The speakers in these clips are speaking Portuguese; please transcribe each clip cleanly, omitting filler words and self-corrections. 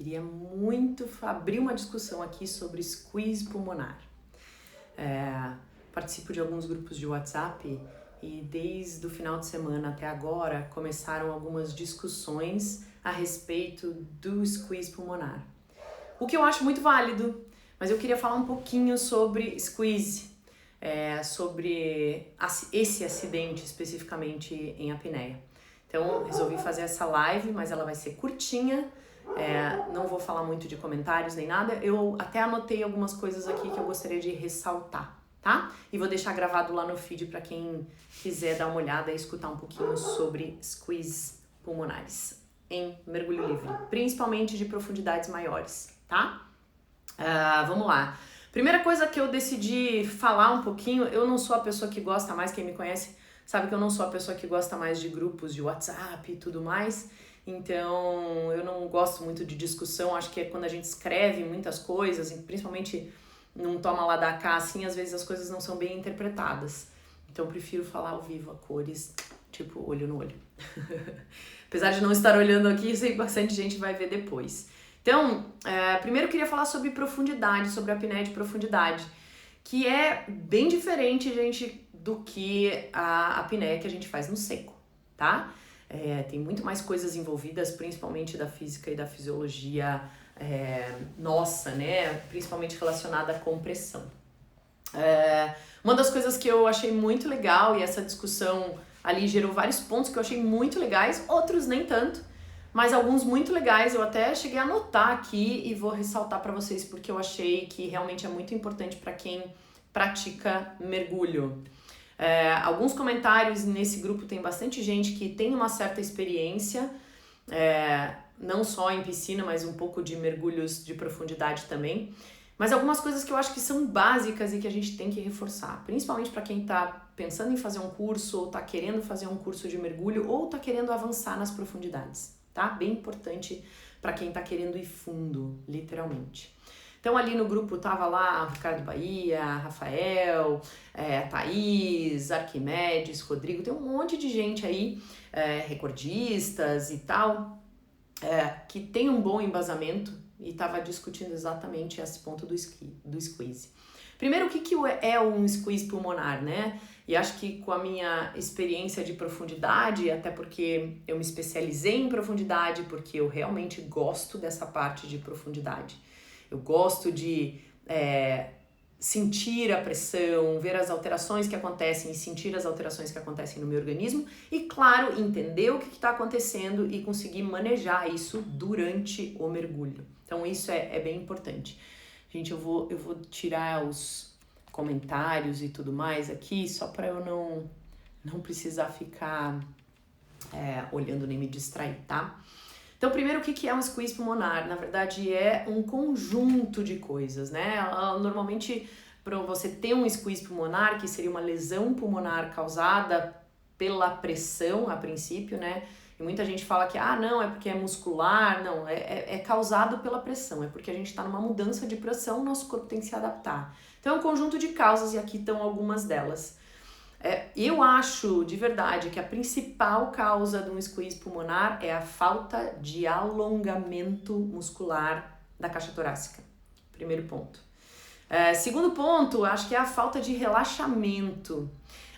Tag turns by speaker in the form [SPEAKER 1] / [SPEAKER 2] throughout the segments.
[SPEAKER 1] Queria muito abrir uma discussão aqui sobre squeeze pulmonar. Participo de alguns grupos de WhatsApp e desde o final de semana até agora começaram algumas discussões a respeito do squeeze pulmonar. O que eu acho muito válido, mas eu queria falar um pouquinho sobre squeeze, sobre esse acidente especificamente em apneia. Então resolvi fazer essa live, mas ela vai ser curtinha, não vou falar muito de comentários nem nada, eu até anotei algumas coisas aqui que eu gostaria de ressaltar, tá? E vou deixar gravado lá no feed para quem quiser dar uma olhada e escutar um pouquinho sobre squeeze pulmonares em mergulho livre, principalmente de profundidades maiores, tá? Vamos lá. Primeira coisa que eu decidi falar um pouquinho, eu não sou a pessoa que gosta mais, quem me conhece sabe que eu não sou a pessoa que gosta mais de grupos de WhatsApp e tudo mais, então eu não gosto muito de discussão, acho que é quando a gente escreve muitas coisas, principalmente num toma lá da cá, assim, às vezes as coisas não são bem interpretadas, então eu prefiro falar ao vivo a cores, tipo olho no olho. Apesar de não estar olhando aqui, sei que bastante gente vai ver depois. Então, primeiro eu queria falar sobre profundidade, sobre a apneia de profundidade, que é bem diferente, gente, do que a apneia que a gente faz no seco, tá? Tem muito mais coisas envolvidas, principalmente da física e da fisiologia nossa, né? Principalmente relacionada com pressão. Uma das coisas que eu achei muito legal, e essa discussão ali gerou vários pontos que eu achei muito legais, outros nem tanto, mas alguns muito legais, eu até cheguei a anotar aqui e vou ressaltar para vocês porque eu achei que realmente é muito importante para quem pratica mergulho. Alguns comentários nesse grupo tem bastante gente que tem uma certa experiência, não só em piscina, mas um pouco de mergulhos de profundidade também. Mas algumas coisas que eu acho que são básicas e que a gente tem que reforçar, principalmente para quem está pensando em fazer um curso, ou está querendo fazer um curso de mergulho, ou está querendo avançar nas profundidades, tá? Bem importante para quem está querendo ir fundo, literalmente. Então ali no grupo tava lá Ricardo Bahia, Rafael, Thaís, Arquimedes, Rodrigo, tem um monte de gente aí, recordistas e tal, que tem um bom embasamento e tava discutindo exatamente esse ponto do squeeze. Primeiro, o que é um squeeze pulmonar, né? E acho que com a minha experiência de profundidade, até porque eu me especializei em profundidade, porque eu realmente gosto dessa parte de profundidade. Eu gosto de sentir a pressão, ver as alterações que acontecem e sentir as alterações que acontecem no meu organismo e, claro, entender o que está acontecendo e conseguir manejar isso durante o mergulho. Então, isso é bem importante. Gente, eu vou tirar os comentários e tudo mais aqui, só para eu não precisar ficar olhando nem me distrair, tá? Então, primeiro, o que é um squeeze pulmonar? Na verdade, é um conjunto de coisas, né? Normalmente, para você ter um squeeze pulmonar, que seria uma lesão pulmonar causada pela pressão, a princípio, né? E muita gente fala que, não, é porque é muscular. Não, é causado pela pressão. É porque a gente está numa mudança de pressão, nosso corpo tem que se adaptar. Então, é um conjunto de causas e aqui estão algumas delas. Eu acho, de verdade, que a principal causa de um squeeze pulmonar é a falta de alongamento muscular da caixa torácica. Primeiro ponto. Segundo ponto, acho que é a falta de relaxamento.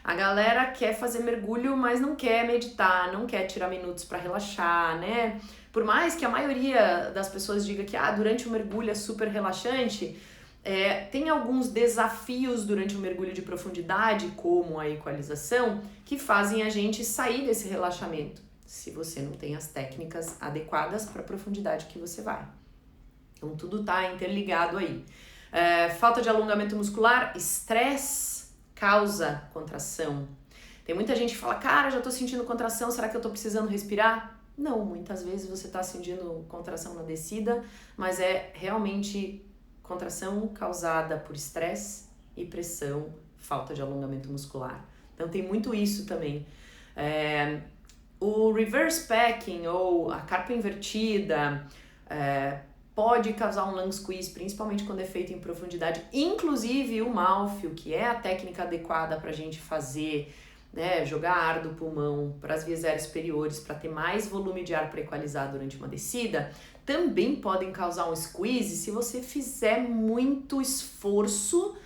[SPEAKER 1] A galera quer fazer mergulho, mas não quer meditar, não quer tirar minutos para relaxar, né? Por mais que a maioria das pessoas diga que durante o mergulho é super relaxante, tem alguns desafios durante o mergulho de profundidade, como a equalização, que fazem a gente sair desse relaxamento, se você não tem as técnicas adequadas para a profundidade que você vai. Então, tudo está interligado aí. Falta de alongamento muscular, estresse causa contração. Tem muita gente que fala, cara, já estou sentindo contração, será que eu estou precisando respirar? Não, muitas vezes você está sentindo contração na descida, mas é realmente contração causada por estresse e pressão, falta de alongamento muscular. Então tem muito isso também. O reverse packing ou a carpa invertida pode causar um lung squeeze, principalmente quando é feito em profundidade. Inclusive o Malfio, que é a técnica adequada para a gente fazer né, jogar ar do pulmão para as vias aéreas superiores para ter mais volume de ar para equalizar durante uma descida, também podem causar um squeeze se você fizer muito esforço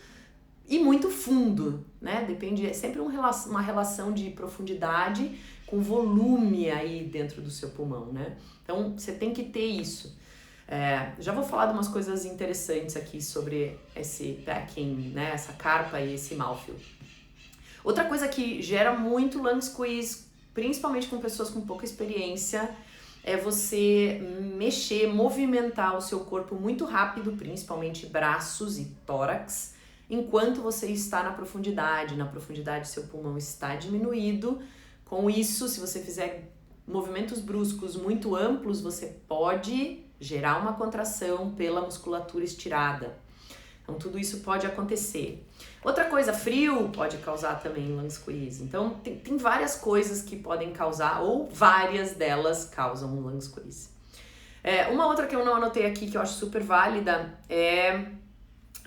[SPEAKER 1] e muito fundo, né? Depende, é sempre uma relação de profundidade com volume aí dentro do seu pulmão, né? Então, você tem que ter isso. Já vou falar de umas coisas interessantes aqui sobre esse packing, né? Essa carpa e esse mouthfeel. Outra coisa que gera muito lung squeeze, principalmente com pessoas com pouca experiência, é você movimentar o seu corpo muito rápido, principalmente braços e tórax, enquanto você está na profundidade seu pulmão está diminuído. Com isso, se você fizer movimentos bruscos muito amplos, você pode gerar uma contração pela musculatura estirada. Então, tudo isso pode acontecer. Outra coisa, frio pode causar também lung squeeze. Então, tem várias coisas que podem causar, ou várias delas causam um lung squeeze. Uma outra que eu não anotei aqui, que eu acho super válida, é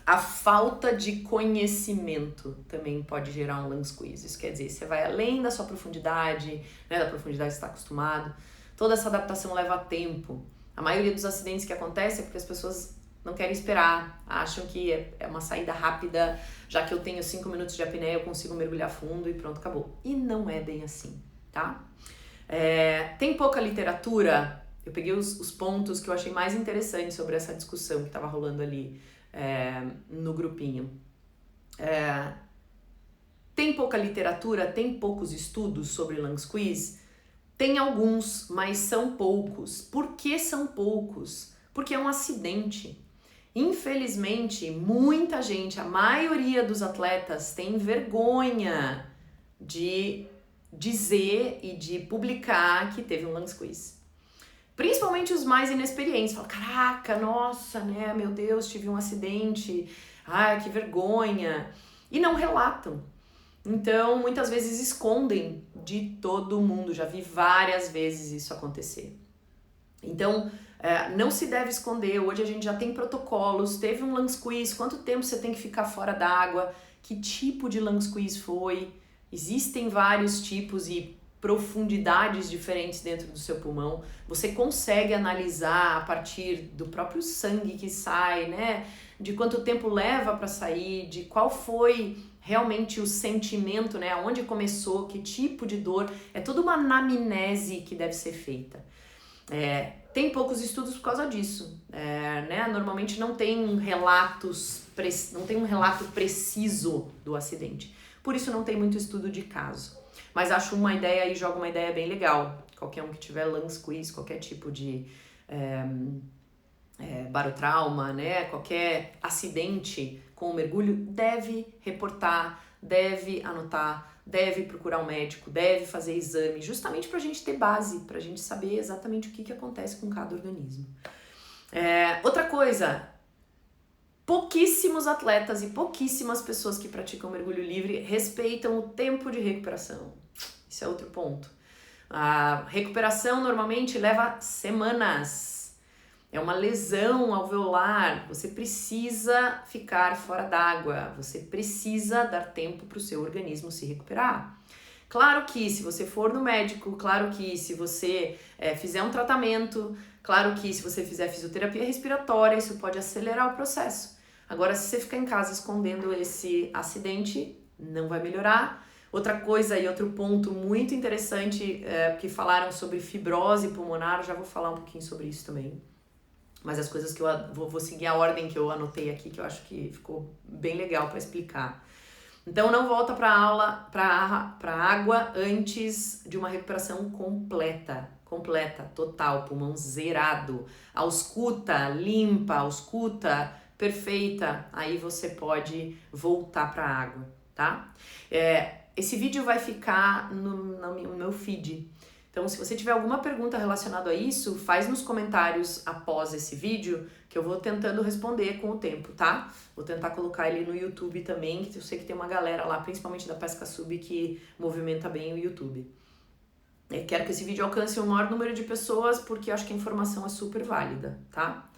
[SPEAKER 1] a falta de conhecimento também pode gerar um lung squeeze. Isso quer dizer, você vai além da sua profundidade, né, da profundidade que você está acostumado. Toda essa adaptação leva tempo. A maioria dos acidentes que acontecem é porque as pessoas não querem esperar, acham que é uma saída rápida, já que eu tenho 5 minutos de apneia, eu consigo mergulhar fundo e pronto, acabou. E não é bem assim, tá? Tem pouca literatura, eu peguei os pontos que eu achei mais interessantes sobre essa discussão que estava rolando ali no grupinho. Tem pouca literatura, tem poucos estudos sobre lung squeeze? Tem alguns, mas são poucos. Por que são poucos? Porque é um acidente. Infelizmente, muita gente, a maioria dos atletas tem vergonha de dizer e de publicar que teve um lung squeeze. Principalmente os mais inexperientes. Falam, caraca, nossa, né, meu Deus, tive um acidente, ai, que vergonha. E não relatam. Então, muitas vezes escondem de todo mundo. Já vi várias vezes isso acontecer. Então, não se deve esconder. Hoje a gente já tem protocolos. Teve um lung squeeze, quanto tempo você tem que ficar fora d'água? Que tipo de lung squeeze foi? Existem vários tipos e profundidades diferentes dentro do seu pulmão. Você consegue analisar a partir do próprio sangue que sai, né? De quanto tempo leva para sair, de qual foi realmente o sentimento, né? Onde começou, que tipo de dor. É toda uma anamnese que deve ser feita. Tem poucos estudos por causa disso, né? Normalmente não tem um relato preciso do acidente. Por isso não tem muito estudo de caso. Mas acho uma ideia aí, jogo uma ideia bem legal. Qualquer um que tiver lung squeeze, qualquer tipo de barotrauma, né? Qualquer acidente com o mergulho, deve reportar, deve anotar, deve procurar um médico, deve fazer exame, justamente para a gente ter base, para a gente saber exatamente o que acontece com cada organismo. Outra coisa, pouquíssimos atletas e pouquíssimas pessoas que praticam mergulho livre respeitam o tempo de recuperação. Isso é outro ponto. A recuperação normalmente leva semanas. É uma lesão alveolar, você precisa ficar fora d'água, você precisa dar tempo para o seu organismo se recuperar. Claro que se você for no médico, claro que se você fizer um tratamento, claro que se você fizer fisioterapia respiratória, isso pode acelerar o processo. Agora, se você ficar em casa escondendo esse acidente, não vai melhorar. Outra coisa e outro ponto muito interessante, que falaram sobre fibrose pulmonar, já vou falar um pouquinho sobre isso também. Mas as coisas que eu vou seguir a ordem que eu anotei aqui, que eu acho que ficou bem legal para explicar. Então, não volta para aula, para água antes de uma recuperação completa, total, pulmão zerado, ausculta, limpa, ausculta, perfeita, aí você pode voltar para a água, tá? Esse vídeo vai ficar no meu feed. Então, se você tiver alguma pergunta relacionada a isso, faz nos comentários após esse vídeo, que eu vou tentando responder com o tempo, tá? Vou tentar colocar ele no YouTube também, que eu sei que tem uma galera lá, principalmente da Pesca Sub, que movimenta bem o YouTube. Quero que esse vídeo alcance o maior número de pessoas, porque acho que a informação é super válida, tá?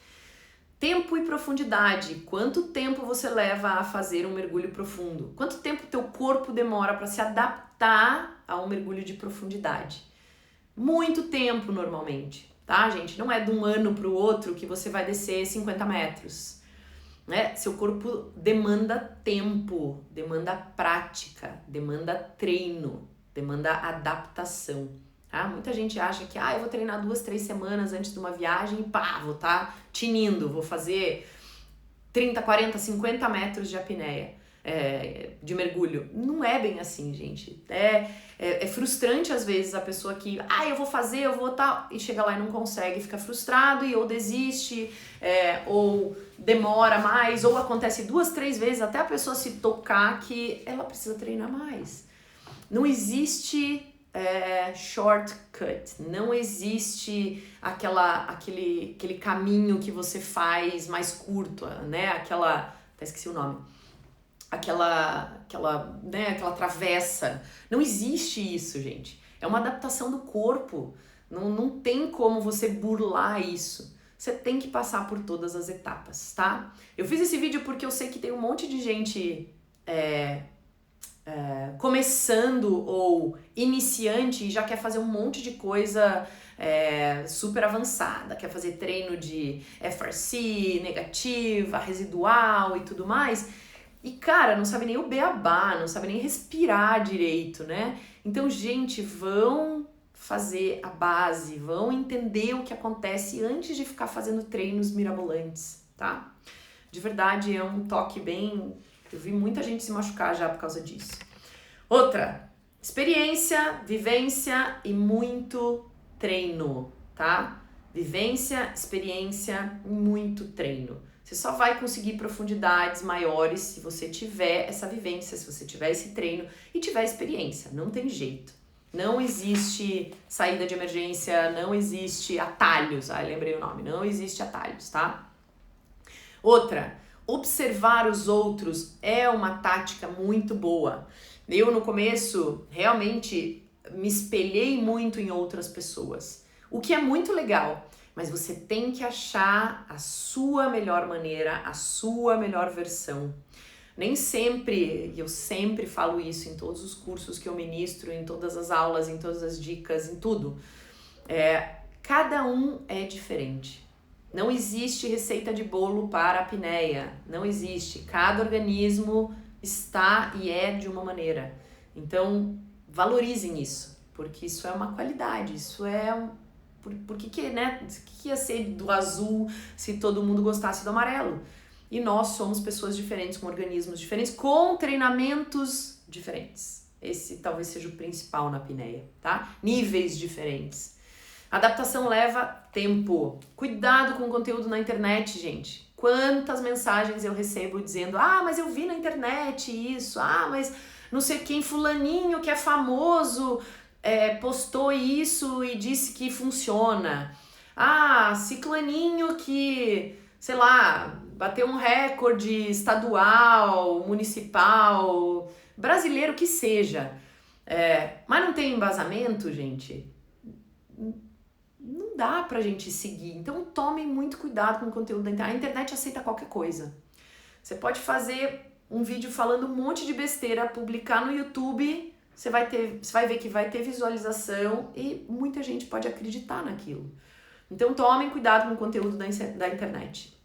[SPEAKER 1] Tempo e profundidade. Quanto tempo você leva a fazer um mergulho profundo? Quanto tempo teu corpo demora para se adaptar a um mergulho de profundidade? Muito tempo normalmente, tá, gente? Não é de um ano para o outro que você vai descer 50 metros. Né? Seu corpo demanda tempo, demanda prática, demanda treino, demanda adaptação. Tá? Muita gente acha que eu vou treinar 2, 3 semanas antes de uma viagem e vou estar tinindo, vou fazer 30, 40, 50 metros de apneia, de mergulho. Não é bem assim, gente. É frustrante às vezes a pessoa que, eu vou fazer, eu vou tal, e chega lá e não consegue, fica frustrado e ou desiste, ou demora mais, ou acontece 2, 3 vezes até a pessoa se tocar que ela precisa treinar mais. Não existe shortcut, não existe aquele caminho que você faz mais curto, né? Até esqueci o nome. Aquela travessa. Não existe isso, gente. É uma adaptação do corpo. Não tem como você burlar isso. Você tem que passar por todas as etapas, tá? Eu fiz esse vídeo porque eu sei que tem um monte de gente começando ou iniciante e já quer fazer um monte de coisa super avançada, quer fazer treino de FRC, negativa, residual e tudo mais. E, cara, não sabe nem o beabá, não sabe nem respirar direito, né? Então, gente, vão fazer a base, vão entender o que acontece antes de ficar fazendo treinos mirabolantes, tá? De verdade, é um toque bem... Eu vi muita gente se machucar já por causa disso. Outra, experiência, vivência e muito treino, tá? Vivência, experiência e muito treino. Você só vai conseguir profundidades maiores se você tiver essa vivência, se você tiver esse treino e tiver experiência. Não tem jeito. Não existe saída de emergência, não existe atalhos. Lembrei o nome. Não existe atalhos, tá? Outra, observar os outros é uma tática muito boa. Eu, no começo, realmente me espelhei muito em outras pessoas, o que é muito legal, mas você tem que achar a sua melhor maneira, a sua melhor versão. Nem sempre, e eu sempre falo isso em todos os cursos que eu ministro, em todas as aulas, em todas as dicas, em tudo, cada um é diferente. Não existe receita de bolo para a apneia, não existe. Cada organismo está e é de uma maneira. Então, valorizem isso, porque isso é uma qualidade, isso é... Por que, né? O que ia ser do azul se todo mundo gostasse do amarelo? E nós somos pessoas diferentes, com organismos diferentes, com treinamentos diferentes. Esse talvez seja o principal na apneia, tá? Níveis diferentes. Adaptação leva tempo. Cuidado com o conteúdo na internet, gente. Quantas mensagens eu recebo dizendo, mas eu vi na internet isso, mas não sei quem, fulaninho que é famoso, postou isso e disse que funciona. Ciclaninho que, sei lá, bateu um recorde estadual, municipal, brasileiro que seja. Mas não tem embasamento, gente? Não dá pra gente seguir. Então tomem muito cuidado com o conteúdo da internet. A internet aceita qualquer coisa. Você pode fazer um vídeo falando um monte de besteira, publicar no YouTube, você vai ver que vai ter visualização e muita gente pode acreditar naquilo. Então tomem cuidado com o conteúdo da internet.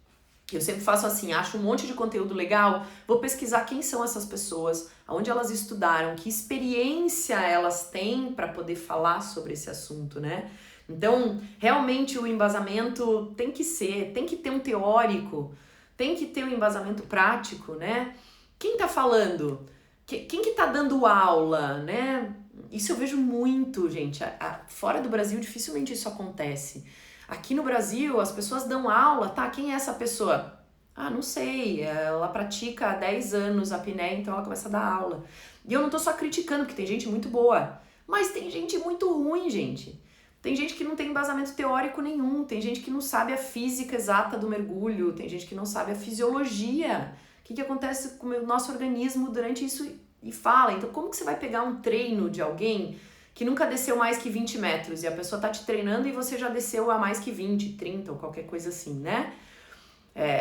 [SPEAKER 1] Eu sempre faço assim, acho um monte de conteúdo legal, vou pesquisar quem são essas pessoas, onde elas estudaram, que experiência elas têm para poder falar sobre esse assunto, né? Então, realmente o embasamento tem que ter um teórico, tem que ter um embasamento prático, né? Quem tá falando? Quem que tá dando aula, né? Isso eu vejo muito, gente. Fora do Brasil, dificilmente isso acontece. Aqui no Brasil, as pessoas dão aula, tá? Quem é essa pessoa? Não sei, ela pratica há 10 anos a apneia, então ela começa a dar aula. E eu não tô só criticando, porque tem gente muito boa, mas tem gente muito ruim, gente. Tem gente que não tem embasamento teórico nenhum, tem gente que não sabe a física exata do mergulho, tem gente que não sabe a fisiologia, o que acontece com o nosso organismo durante isso e fala. Então, como que você vai pegar um treino de alguém que nunca desceu mais que 20 metros e a pessoa tá te treinando e você já desceu a mais que 20, 30 ou qualquer coisa assim, né?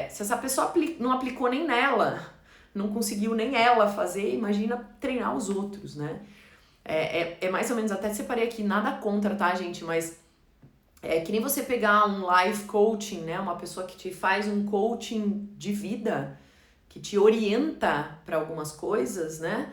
[SPEAKER 1] Se essa pessoa não aplicou nem nela, não conseguiu nem ela fazer, imagina treinar os outros, né? É mais ou menos, até separei aqui, nada contra, tá, gente? Mas é que nem você pegar um life coaching, né? Uma pessoa que te faz um coaching de vida, que te orienta para algumas coisas, né?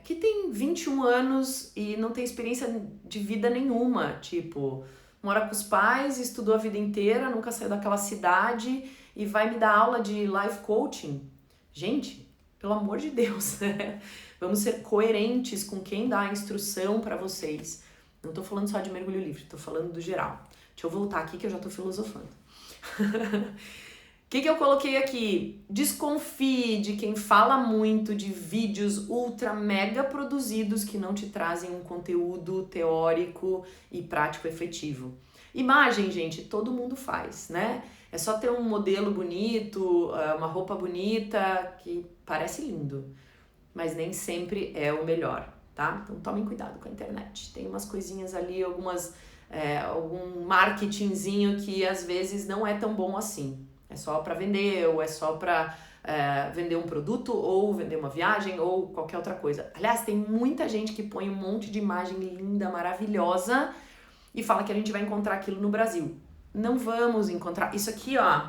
[SPEAKER 1] Que tem 21 anos e não tem experiência de vida nenhuma, tipo, mora com os pais, estudou a vida inteira, nunca saiu daquela cidade e vai me dar aula de life coaching. Gente, pelo amor de Deus, né? Vamos ser coerentes com quem dá a instrução para vocês. Não tô falando só de mergulho livre, tô falando do geral. Deixa eu voltar aqui que eu já tô filosofando. O que eu coloquei aqui? Desconfie de quem fala muito de vídeos ultra mega produzidos que não te trazem um conteúdo teórico e prático efetivo. Imagem, gente, todo mundo faz, né? É só ter um modelo bonito, uma roupa bonita, que parece lindo, mas nem sempre é o melhor, tá? Então tomem cuidado com a internet. Tem umas coisinhas ali, algum marketingzinho que às vezes não é tão bom assim. É só para vender, ou é só para vender um produto, ou vender uma viagem, ou qualquer outra coisa. Aliás, tem muita gente que põe um monte de imagem linda, maravilhosa, e fala que a gente vai encontrar aquilo no Brasil. Não vamos encontrar. Isso aqui, ó,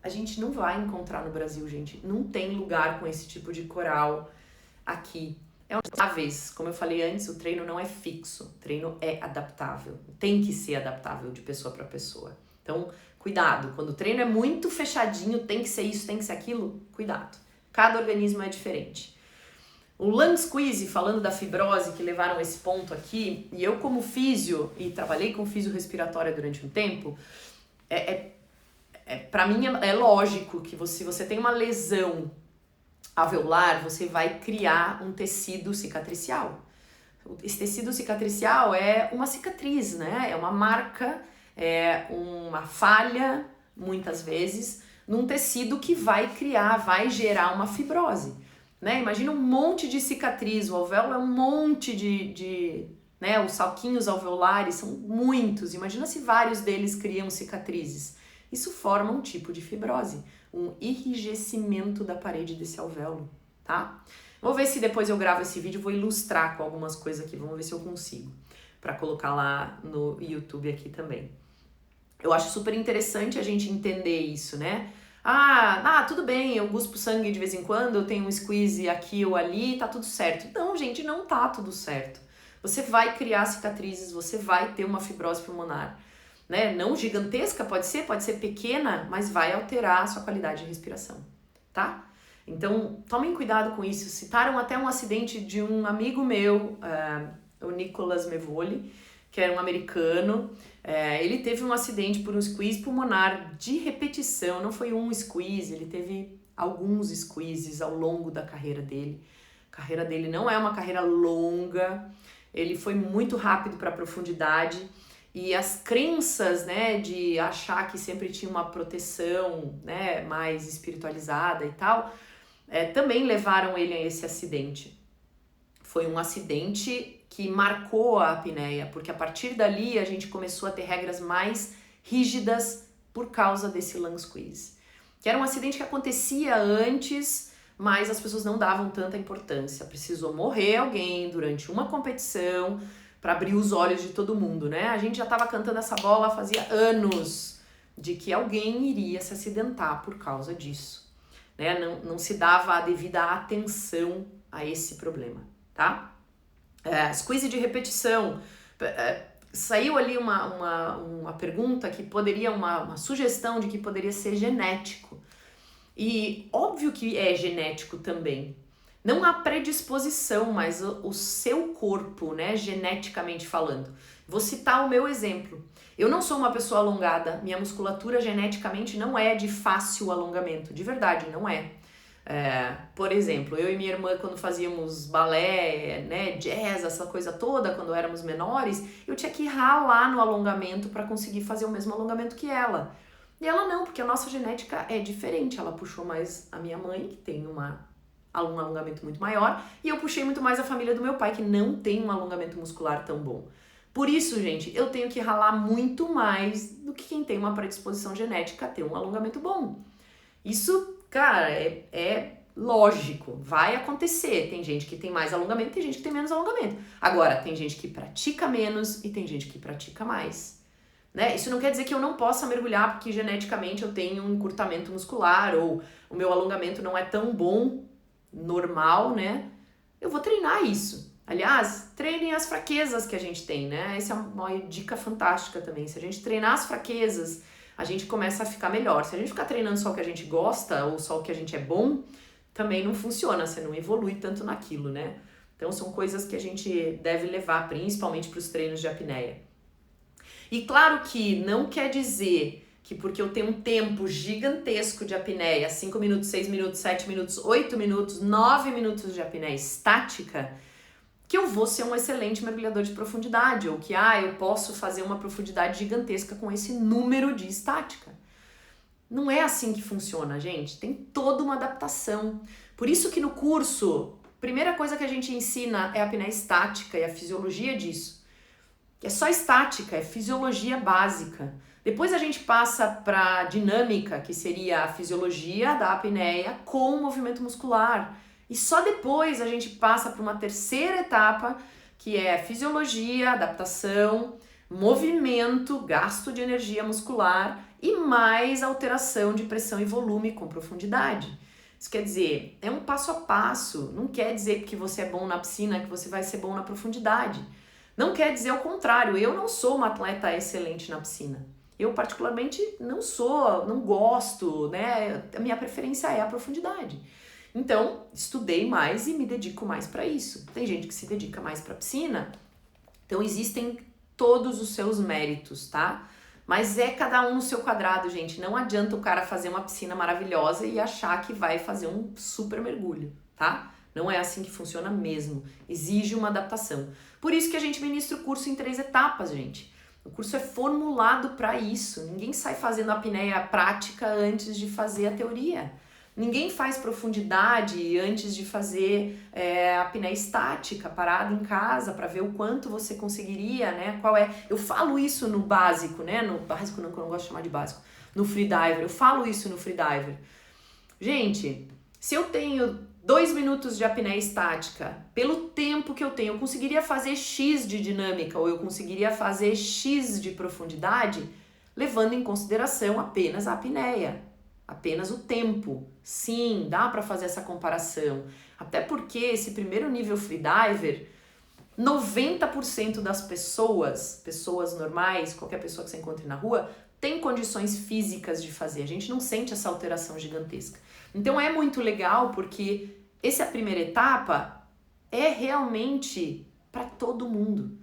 [SPEAKER 1] a gente não vai encontrar no Brasil, gente. Não tem lugar com esse tipo de coral aqui. Como eu falei antes, o treino não é fixo. O treino é adaptável. Tem que ser adaptável de pessoa para pessoa. Então, cuidado. Quando o treino é muito fechadinho, tem que ser isso, tem que ser aquilo, cuidado. Cada organismo é diferente. O lung squeeze, falando da fibrose, que levaram esse ponto aqui, e eu como físio, e trabalhei com físio respiratória durante um tempo, para mim é lógico que se você tem uma lesão alveolar, você vai criar um tecido cicatricial. Esse tecido cicatricial é uma cicatriz, né? É uma marca, é uma falha, muitas vezes, num tecido que vai gerar uma fibrose. Né? Imagina um monte de cicatriz, o alvéolo é um monte né? Os salquinhos alveolares são muitos, imagina se vários deles criam cicatrizes. Isso forma um tipo de fibrose, um enrijecimento da parede desse alvéolo, tá? Vou ver se depois eu gravo esse vídeo, vou ilustrar com algumas coisas aqui, vamos ver se eu consigo, para colocar lá no YouTube aqui também. Eu acho super interessante a gente entender isso, né? Tudo bem, eu guspo sangue de vez em quando, eu tenho um squeeze aqui ou ali, tá tudo certo. Não, gente, não tá tudo certo. Você vai criar cicatrizes, você vai ter uma fibrose pulmonar, né? Não gigantesca, pode ser pequena, mas vai alterar a sua qualidade de respiração, tá? Então, tomem cuidado com isso. Citaram até um acidente de um amigo meu, o Nicolas Mevoli, que era um americano. Ele teve um acidente por um squeeze pulmonar de repetição, não foi um squeeze, ele teve alguns squeezes ao longo da carreira dele. A carreira dele não é uma carreira longa, ele foi muito rápido para a profundidade e as crenças, né, de achar que sempre tinha uma proteção, né, mais espiritualizada e tal, também levaram ele a esse acidente. Foi um acidente que marcou a apneia, porque a partir dali a gente começou a ter regras mais rígidas por causa desse lung squeeze. Que era um acidente que acontecia antes, mas as pessoas não davam tanta importância. Precisou morrer alguém durante uma competição para abrir os olhos de todo mundo, né? A gente já estava cantando essa bola fazia anos de que alguém iria se acidentar por causa disso, né? Não se dava a devida atenção a esse problema, tá? Squeeze de repetição, saiu ali uma pergunta que poderia, uma sugestão de que poderia ser genético. E óbvio que é genético também. Não há predisposição, mas o seu corpo, né, geneticamente falando. Vou citar o meu exemplo. Eu não sou uma pessoa alongada, minha musculatura geneticamente não é de fácil alongamento, de verdade, não é. Por exemplo, eu e minha irmã, quando fazíamos balé, né, jazz, essa coisa toda, quando éramos menores, eu tinha que ralar no alongamento para conseguir fazer o mesmo alongamento que ela. E ela não, porque a nossa genética é diferente. Ela puxou mais a minha mãe, que tem um alongamento muito maior, e eu puxei muito mais a família do meu pai, que não tem um alongamento muscular tão bom. Por isso, gente, eu tenho que ralar muito mais do que quem tem uma predisposição genética a ter um alongamento bom. Isso, cara, é lógico, vai acontecer. Tem gente que tem mais alongamento, tem gente que tem menos alongamento. Agora, tem gente que pratica menos e tem gente que pratica mais. Né? Isso não quer dizer que eu não possa mergulhar porque geneticamente eu tenho um encurtamento muscular ou o meu alongamento não é tão bom, normal, né? Eu vou treinar isso. Aliás, treinem as fraquezas que a gente tem, né? Essa é uma dica fantástica também. Se a gente treinar as fraquezas, a gente começa a ficar melhor. Se a gente ficar treinando só o que a gente gosta ou só o que a gente é bom, também não funciona, você não evolui tanto naquilo, né? Então são coisas que a gente deve levar, principalmente para os treinos de apneia. E claro que não quer dizer que porque eu tenho um tempo gigantesco de apneia, 5 minutos, 6 minutos, 7 minutos, 8 minutos, 9 minutos de apneia estática, que eu vou ser um excelente mergulhador de profundidade, ou que eu posso fazer uma profundidade gigantesca com esse número de estática. Não é assim que funciona, gente. Tem toda uma adaptação. Por isso que no curso, a primeira coisa que a gente ensina é a apneia estática e a fisiologia disso. É só estática, é fisiologia básica. Depois a gente passa para dinâmica, que seria a fisiologia da apneia com o movimento muscular. E só depois a gente passa para uma terceira etapa, que é fisiologia, adaptação, movimento, gasto de energia muscular e mais alteração de pressão e volume com profundidade. Isso quer dizer, é um passo a passo. Não quer dizer que você é bom na piscina, que você vai ser bom na profundidade. Não quer dizer o contrário, eu não sou uma atleta excelente na piscina. Eu particularmente não gosto, né? A minha preferência é a profundidade. Então, estudei mais e me dedico mais para isso. Tem gente que se dedica mais para piscina, então existem todos os seus méritos, tá? Mas é cada um no seu quadrado, gente. Não adianta o cara fazer uma piscina maravilhosa e achar que vai fazer um super mergulho, tá? Não é assim que funciona mesmo. Exige uma adaptação. Por isso que a gente ministra o curso em 3 etapas, gente. O curso é formulado para isso. Ninguém sai fazendo a apneia prática antes de fazer a teoria. Ninguém faz profundidade antes de fazer a apneia estática, parado em casa, para ver o quanto você conseguiria, né? Qual é? Eu falo isso no básico, né? No básico não, que eu não gosto de chamar de básico. No freediver, eu falo isso no freediver. Gente, se eu tenho 2 minutos de apneia estática, pelo tempo que eu tenho, eu conseguiria fazer X de dinâmica ou eu conseguiria fazer X de profundidade, levando em consideração apenas a apneia, apenas o tempo. Sim, dá para fazer essa comparação. Até porque esse primeiro nível freediver, 90% das pessoas normais, qualquer pessoa que você encontre na rua, tem condições físicas de fazer. A gente não sente essa alteração gigantesca. Então é muito legal porque essa primeira etapa é realmente para todo mundo.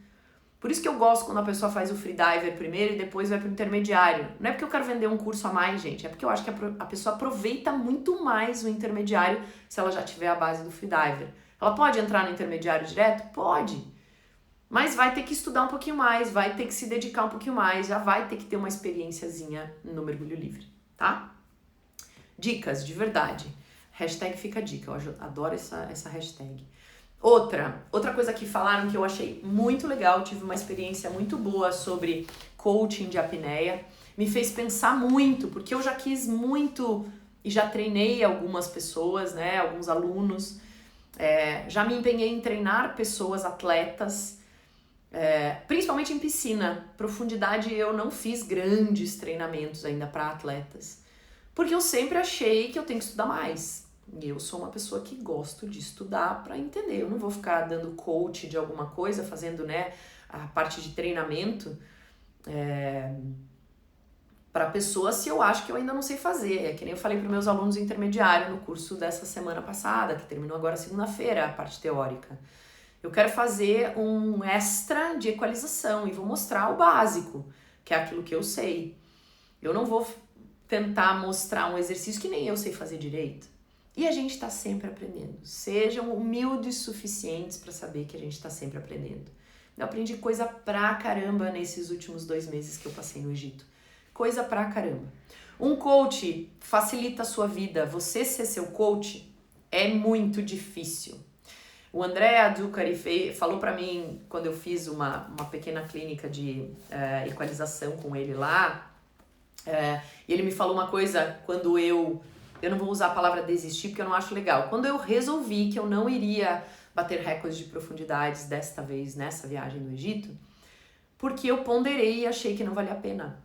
[SPEAKER 1] Por isso que eu gosto quando a pessoa faz o freediver primeiro e depois vai para o intermediário. Não é porque eu quero vender um curso a mais, gente. É porque eu acho que a pessoa aproveita muito mais o intermediário se ela já tiver a base do freediver. Ela pode entrar no intermediário direto? Pode. Mas vai ter que estudar um pouquinho mais, vai ter que se dedicar um pouquinho mais, já vai ter que ter uma experiênciazinha no mergulho livre, tá? Dicas, de verdade. Hashtag fica dica, eu adoro essa hashtag. Outra coisa que falaram que eu achei muito legal, tive uma experiência muito boa sobre coaching de apneia, me fez pensar muito, porque eu já quis muito e já treinei algumas pessoas, né, alguns alunos, já me empenhei em treinar pessoas, atletas, principalmente em piscina. Profundidade eu não fiz grandes treinamentos ainda para atletas, porque eu sempre achei que eu tenho que estudar mais. E eu sou uma pessoa que gosto de estudar para entender. Eu não vou ficar dando coach de alguma coisa, fazendo, né, a parte de treinamento para pessoas se eu acho que eu ainda não sei fazer. É que nem eu falei para meus alunos intermediários no curso dessa semana passada, que terminou agora segunda-feira, a parte teórica. Eu quero fazer um extra de equalização e vou mostrar o básico, que é aquilo que eu sei. Eu não vou tentar mostrar um exercício que nem eu sei fazer direito. E a gente está sempre aprendendo. Sejam humildes suficientes para saber que a gente está sempre aprendendo. Eu aprendi coisa pra caramba nesses últimos 2 meses que eu passei no Egito. Coisa pra caramba. Um coach facilita a sua vida. Você ser seu coach é muito difícil. O André Azucari falou pra mim, quando eu fiz uma pequena clínica de equalização com ele lá, e ele me falou uma coisa quando eu não vou usar a palavra desistir porque eu não acho legal. Quando eu resolvi que eu não iria bater recordes de profundidades desta vez nessa viagem no Egito, porque eu ponderei e achei que não valia a pena.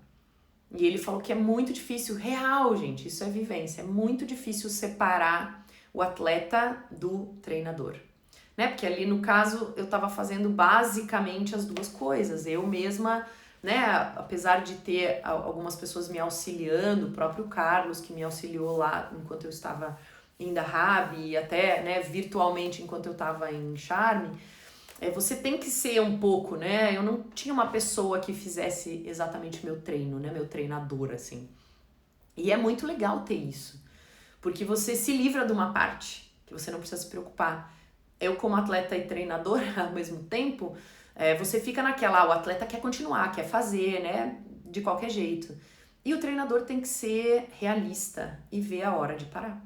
[SPEAKER 1] E ele falou que é muito difícil, real, gente, isso é vivência, é muito difícil separar o atleta do treinador. Né? Porque ali no caso eu estava fazendo basicamente as duas coisas. Eu mesma, né, apesar de ter algumas pessoas me auxiliando, o próprio Carlos que me auxiliou lá enquanto eu estava em Dahab e até, né, virtualmente enquanto eu estava em Charme, você tem que ser um pouco, né? Eu não tinha uma pessoa que fizesse exatamente meu treino, né, meu treinador assim. E é muito legal ter isso, porque você se livra de uma parte que você não precisa se preocupar. Eu como atleta e treinador ao mesmo tempo, você fica naquela, o atleta quer continuar, quer fazer, né, de qualquer jeito. E o treinador tem que ser realista e ver a hora de parar,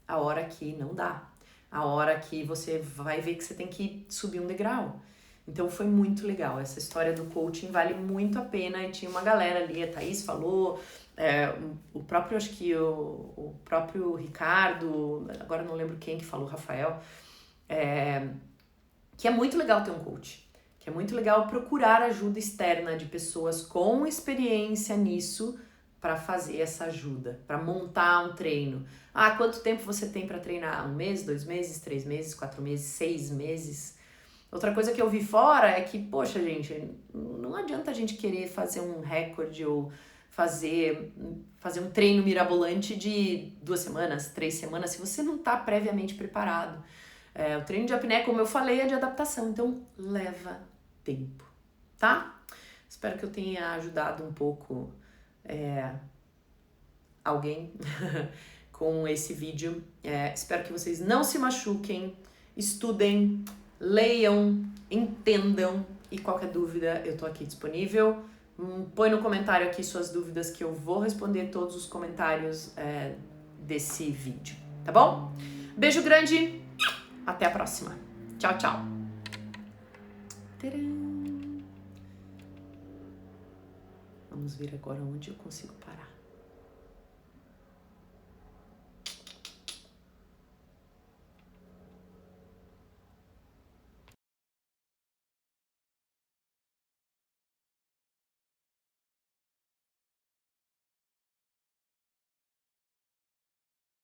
[SPEAKER 1] a hora que não dá, a hora que você vai ver que você tem que subir um degrau. Então foi muito legal, essa história do coaching vale muito a pena e tinha uma galera ali, a Thaís falou, o próprio, acho que o próprio Ricardo, agora não lembro quem que falou, Rafael, que é muito legal ter um coach, que é muito legal procurar ajuda externa de pessoas com experiência nisso para fazer essa ajuda, para montar um treino. Quanto tempo você tem para treinar? 1 mês, 2 meses, 3 meses, 4 meses, 6 meses? Outra coisa que eu vi fora é que, poxa, gente, não adianta a gente querer fazer um recorde ou fazer um treino mirabolante de 2 semanas, 3 semanas, se você não está previamente preparado. O treino de apneia, como eu falei, é de adaptação, então leva tempo, tá? Espero que eu tenha ajudado um pouco alguém com esse vídeo. Espero que vocês não se machuquem, estudem, leiam, entendam e qualquer dúvida eu tô aqui disponível. Põe no comentário aqui suas dúvidas que eu vou responder todos os comentários desse vídeo, tá bom? Beijo grande! Até a próxima. Tchau, tchau. Tcharam. Vamos ver agora onde eu consigo parar.